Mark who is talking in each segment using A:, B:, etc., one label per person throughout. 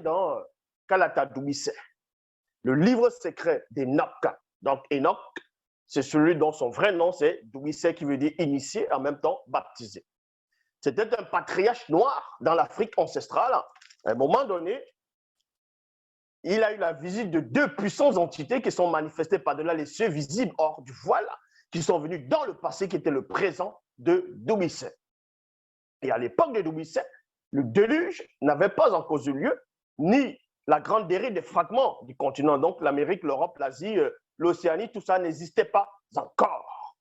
A: dans Kalata Doumbissé, le livre secret d'Enoch. Donc, Enoch, c'est celui dont son vrai nom, c'est Doumbissé, qui veut dire initié, en même temps baptisé. C'était un patriarche noir dans l'Afrique ancestrale. À un moment donné, il a eu la visite de deux puissantes entités qui sont manifestées par-delà les cieux visibles hors du voile, qui sont venues dans le passé, qui était le présent de Doumbissé. Et à l'époque de Doumbissé, le déluge n'avait pas encore eu lieu, ni la grande dérive des fragments du continent. Donc l'Amérique, l'Europe, l'Asie, l'Océanie, tout ça n'existait pas encore.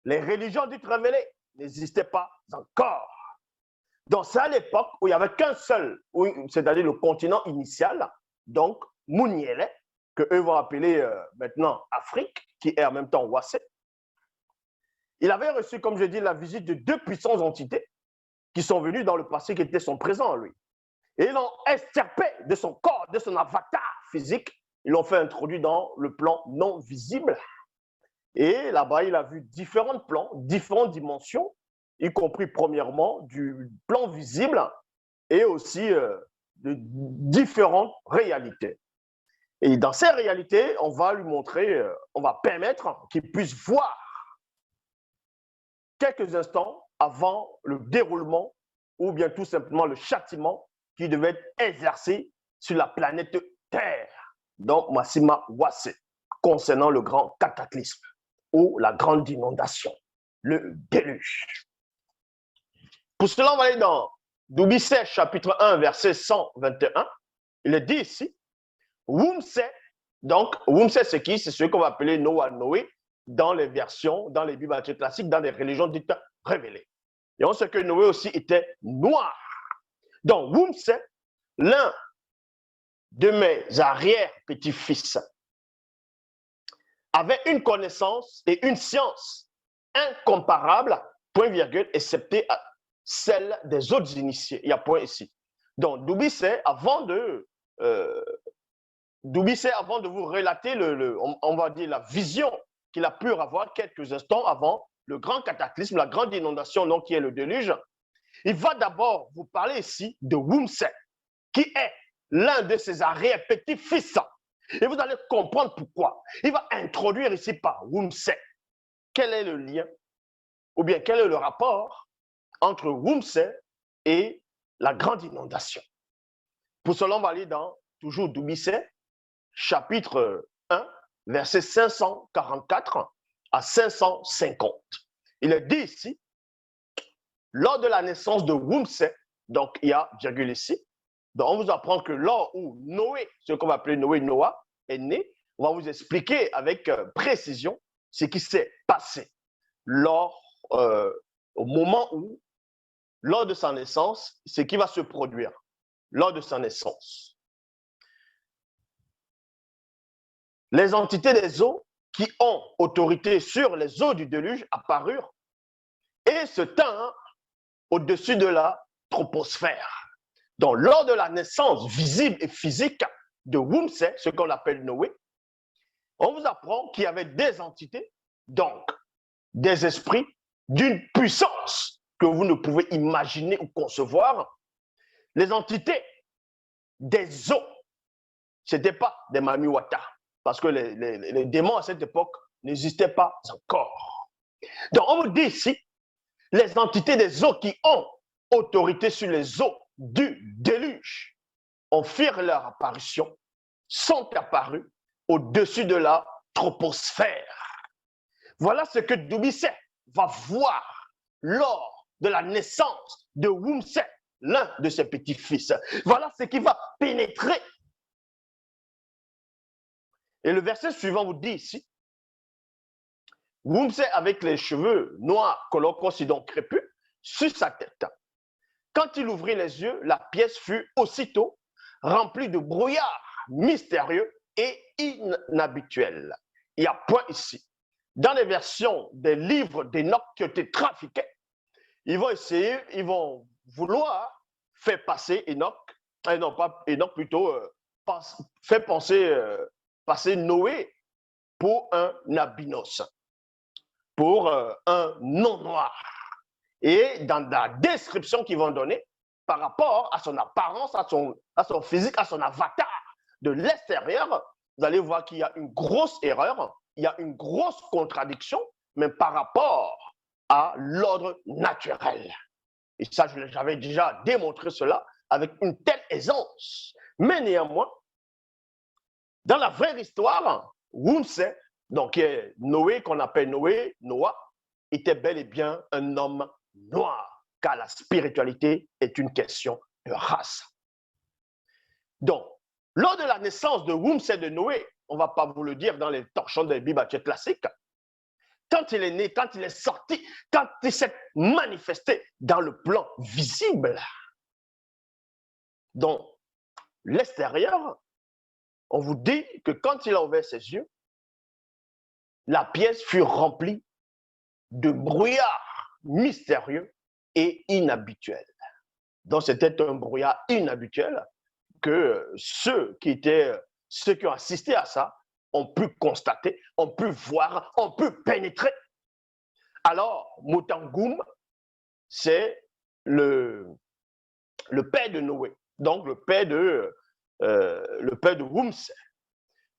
A: Les religions dites révélées n'existaient pas encore. Donc c'est à l'époque où il n'y avait qu'un seul, c'est-à-dire le continent initial, donc Mouniélé, que eux vont appeler maintenant Afrique, qui est en même temps Ouassé. Il avait reçu, comme je dis, la visite de deux puissantes entités qui sont venues dans le passé, qui étaient son présent, lui. Et ils l'ont extirpé de son corps, de son avatar physique. Ils l'ont fait introduire dans le plan non visible. Et là-bas, il a vu différents plans, différentes dimensions, y compris premièrement du plan visible et aussi de différentes réalités. Et dans ces réalités, on va lui montrer, on va permettre qu'il puisse voir quelques instants avant le déroulement ou bien tout simplement le châtiment qui devait être exercé sur la planète Terre, donc Massima Ouassé, concernant le grand cataclysme ou la grande inondation, le déluge. Pour cela, on va aller dans Doumbissé, chapitre 1, verset 121. Il est dit ici, Wumsé, donc Wumsé, c'est qui? C'est ce qu'on va appeler Noah, Noé, dans les versions, dans les Bibles classiques, dans les religions dites révélées. Et on sait que Noé aussi était noir. Donc, Wumsé, l'un de mes arrière-petits-fils, avait une connaissance et une science incomparables, point virgule, excepté celle des autres initiés. Il y a point ici. Donc, Doumbissé, avant de vous relater, on va dire, la vision qu'il a pu avoir quelques instants avant le grand cataclysme, la grande inondation, donc, qui est le déluge, il va d'abord vous parler ici de Wumsé, qui est l'un de ses arrière-petits-fils. Et vous allez comprendre pourquoi. Il va introduire ici par Wumsé. Quel est le lien, ou bien quel est le rapport entre Wumsé et la grande inondation? Pour cela, on va aller dans toujours Doumbissé, chapitre 1, verset 544 à 550. Il est dit ici, lors de la naissance de Wumsé, donc il y a virgule ici, donc on vous apprend que lors où Noé, ce qu'on va appeler Noé, Noah, est né, on va vous expliquer avec précision ce qui s'est passé au moment où, lors de sa naissance, ce qui va se produire lors de sa naissance. Les entités des eaux qui ont autorité sur les eaux du déluge apparurent et se tinrent au-dessus de la troposphère. Donc, lors de la naissance visible et physique de Wumsé, ce qu'on appelle Noé, on vous apprend qu'il y avait des entités, donc des esprits d'une puissance que vous ne pouvez imaginer ou concevoir. Les entités des eaux, ce n'étaient pas des Mamiwata, parce que les démons à cette époque n'existaient pas encore. Donc, on vous dit ici, les entités des eaux qui ont autorité sur les eaux du déluge ont fait leur apparition, sont apparus au-dessus de la troposphère. Voilà ce que Doumbissé va voir lors de la naissance de Wumsé, l'un de ses petits-fils. Voilà ce qui va pénétrer. Et le verset suivant vous dit ici, Wumsé avec les cheveux noirs, donc crépus, sur sa tête. Quand il ouvrit les yeux, la pièce fut aussitôt remplie de brouillard mystérieux et inhabituel. Il y a point ici. Dans les versions des livres d'Enoch qui ont été trafiqués, ils vont vouloir faire passer Enoch, non pas Enoch plutôt, faire passer Noé pour un albinos, pour un non-noir. Et dans la description qu'ils vont donner, par rapport à son apparence, à son physique, à son avatar. De l'extérieur, vous allez voir qu'il y a une grosse erreur, il y a une grosse contradiction, mais par rapport à l'ordre naturel. Et ça, j'avais déjà démontré cela avec une telle aisance. Mais néanmoins, dans la vraie histoire, Wumse, donc Noé, qu'on appelle Noah, était bel et bien un homme noir, car la spiritualité est une question de race. Donc, lors de la naissance de Wumse de Noé, on ne va pas vous le dire dans les torchons des Bibles classiques, quand il est né, quand il est sorti, quand il s'est manifesté dans le plan visible, donc l'extérieur, on vous dit que quand il a ouvert ses yeux, la pièce fut remplie de brouillard mystérieux et inhabituel. Donc c'était un brouillard inhabituel que ceux qui ont assisté à ça ont pu constater, ont pu voir, ont pu pénétrer. Alors, Mutangum, c'est le père de Noé, donc le père de Wumse.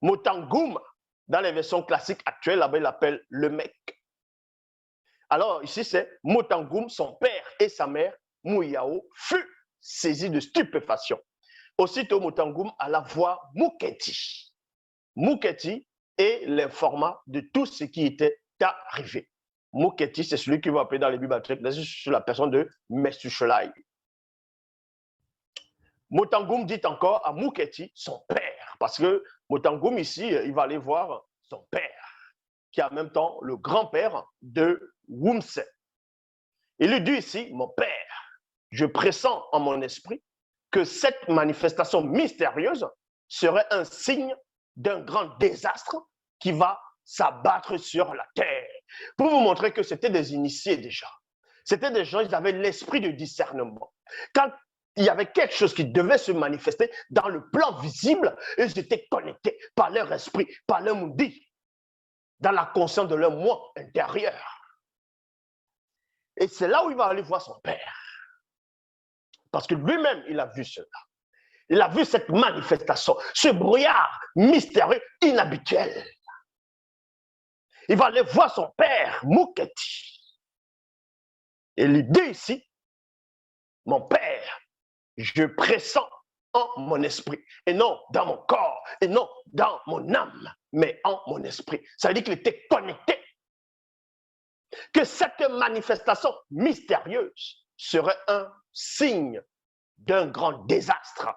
A: Mutangum, dans les versions classiques actuelles, là-bas, il l'appelle le mec. Alors, ici, c'est Mutangum, son père et sa mère, Muyao, fut saisis de stupéfaction. Aussitôt, Mutangum alla voir Muketi. Muketi est l'informant de tout ce qui était arrivé. Muketi, c'est celui qui va appeler dans les bibliothèques sur la personne de Metushelai. Mutangum dit encore à Muketi, son père, parce que Mutangum ici, il va aller voir son père, qui est en même temps le grand-père de Wumse. Il lui dit ici, mon père, je pressens en mon esprit que cette manifestation mystérieuse serait un signe d'un grand désastre qui va s'abattre sur la terre. Pour vous montrer que c'était des initiés déjà. C'était des gens, ils avaient l'esprit de discernement. Quand il y avait quelque chose qui devait se manifester dans le plan visible, ils étaient connectés par leur esprit, par leur mundi, dans la conscience de leur moi intérieur. Et c'est là où il va aller voir son père. Parce que lui-même, il a vu cela. Il a vu cette manifestation, ce brouillard mystérieux, inhabituel. Il va aller voir son père, Muketi. Et lui dit ici, mon père, je pressens en mon esprit, et non dans mon corps, et non dans mon âme, mais en mon esprit. Ça veut dire qu'il était connecté. Que cette manifestation mystérieuse serait un signe d'un grand désastre.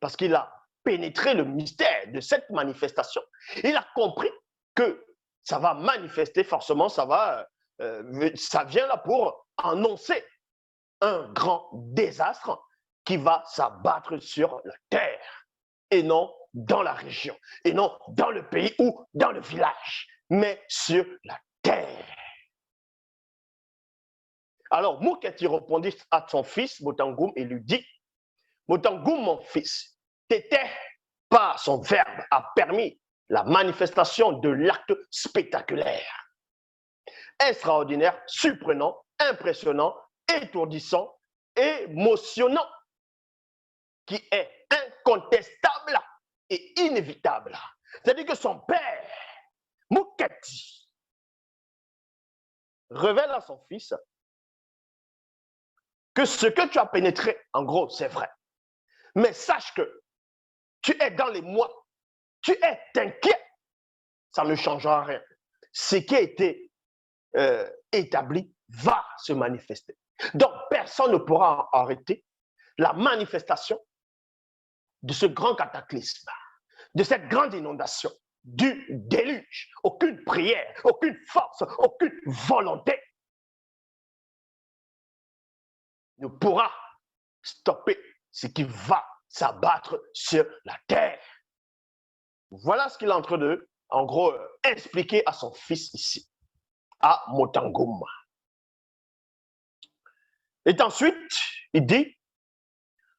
A: Parce qu'il a pénétré le mystère de cette manifestation. Il a compris que ça va manifester forcément, ça vient là pour annoncer un grand désastre qui va s'abattre sur la terre et non dans la région, et non dans le pays ou dans le village, mais sur la terre. Alors, Muketi répondit à son fils, Mutangum, et lui dit, Mutangum, mon fils, Tété, par son verbe, a permis la manifestation de l'acte spectaculaire, extraordinaire, surprenant, impressionnant, étourdissant, émotionnant, qui est incontestable et inévitable. C'est-à-dire que son père, Muketi, révèle à son fils que ce que tu as pénétré, en gros, c'est vrai. Mais sache que tu es dans les mois, tu es inquiet, ça ne changera rien. Ce qui a été établi va se manifester. Donc, personne ne pourra arrêter la manifestation de ce grand cataclysme, de cette grande inondation, du déluge. Aucune prière, aucune force, aucune volonté ne pourra stopper ce qui va s'abattre sur la terre. Voilà ce qu'il est en train de, en gros, expliquer à son fils ici, à Mutangum. Et ensuite, il dit,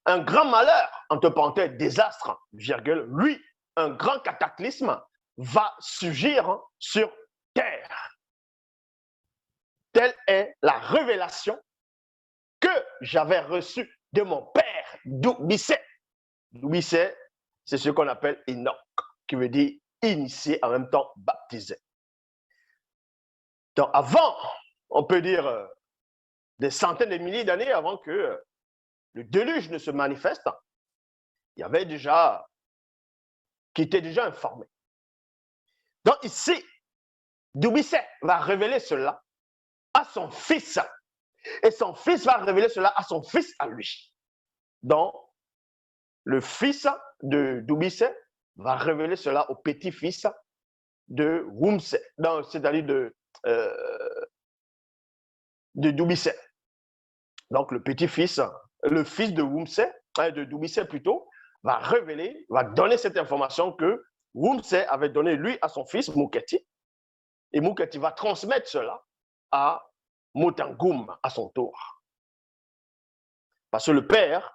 A: un grand malheur, entre parenthèses, désastre, virgule, lui, un grand cataclysme va surgir sur terre. Telle est la révélation que j'avais reçu de mon père Doumbissé. Doumbissé, c'est ce qu'on appelle Enoch, qui veut dire initié, en même temps baptisé. Donc avant, on peut dire des centaines de milliers d'années avant que le déluge ne se manifeste, il y avait déjà, qui était déjà informé. Donc ici, Doumbissé va révéler cela à son fils. Et son fils va révéler cela à son fils à lui. Donc, le fils de Doumbissé va révéler cela au petit-fils de Wumsé, c'est-à-dire de Doumbissé. Donc, le petit-fils, le fils de Wumsé, de Doumbissé plutôt, va révéler, va donner cette information que Wumsé avait donné lui à son fils Mouketi. Et Mouketi va transmettre cela à Motangoum à son tour. Parce que le père,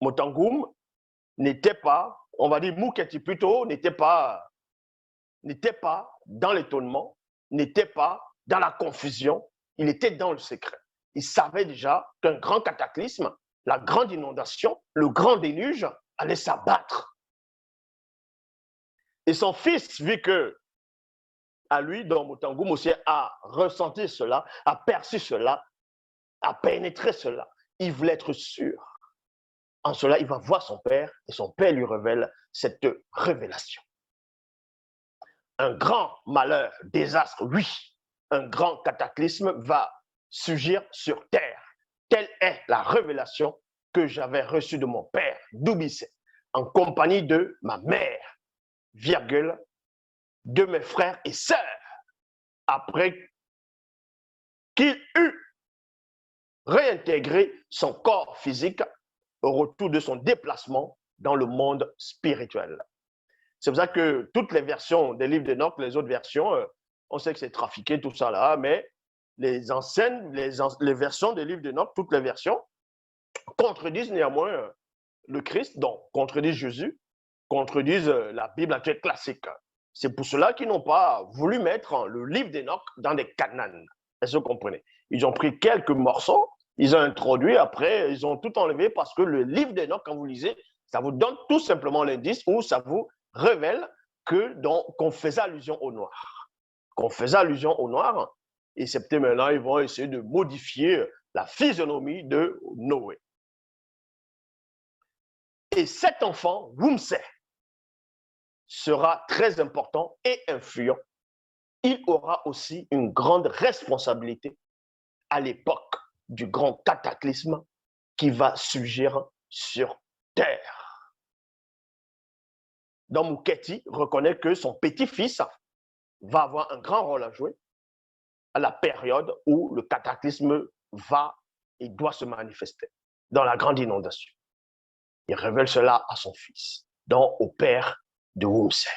A: Motangoum, n'était pas, on va dire Mouketi plutôt, n'était pas dans l'étonnement, n'était pas dans la confusion, il était dans le secret. Il savait déjà qu'un grand cataclysme, la grande inondation, le grand déluge allait s'abattre. Et son fils, vu que à lui, donc Motangoum aussi a ressenti cela, a perçu cela, a pénétré cela. Il voulait être sûr. En cela, il va voir son père et son père lui révèle cette révélation. Un grand malheur, désastre, oui, un grand cataclysme va surgir sur terre. Telle est la révélation que j'avais reçue de mon père, Doumbissé, en compagnie de ma mère, virgule, de mes frères et sœurs, après qu'il eut réintégré son corps physique au retour de son déplacement dans le monde spirituel. C'est pour ça que toutes les versions des livres d'Enoch, les autres versions, on sait que c'est trafiqué, tout ça là, mais les anciennes, les versions des livres d'Enoch, toutes les versions, contredisent néanmoins le Christ, donc contredisent Jésus, contredisent la Bible actuelle classique. C'est pour cela qu'ils n'ont pas voulu mettre le livre d'Enoch dans des cananes. Est-ce que vous comprenez? Ils ont pris quelques morceaux, ils ont introduit, après, ils ont tout enlevé parce que le livre d'Enoch, quand vous lisez, ça vous donne tout simplement l'indice où ça vous révèle qu'on faisait allusion au noir. Qu'on faisait allusion au noir, et c'est peut-être maintenant, ils vont essayer de modifier la physionomie de Noé. Et cet enfant, Wumsé, sera très important et influent. Il aura aussi une grande responsabilité à l'époque du grand cataclysme qui va surgir sur terre. Donc Mouketi reconnaît que son petit-fils va avoir un grand rôle à jouer à la période où le cataclysme va et doit se manifester dans la grande inondation. Il révèle cela à son fils, donc au père de Wumsé.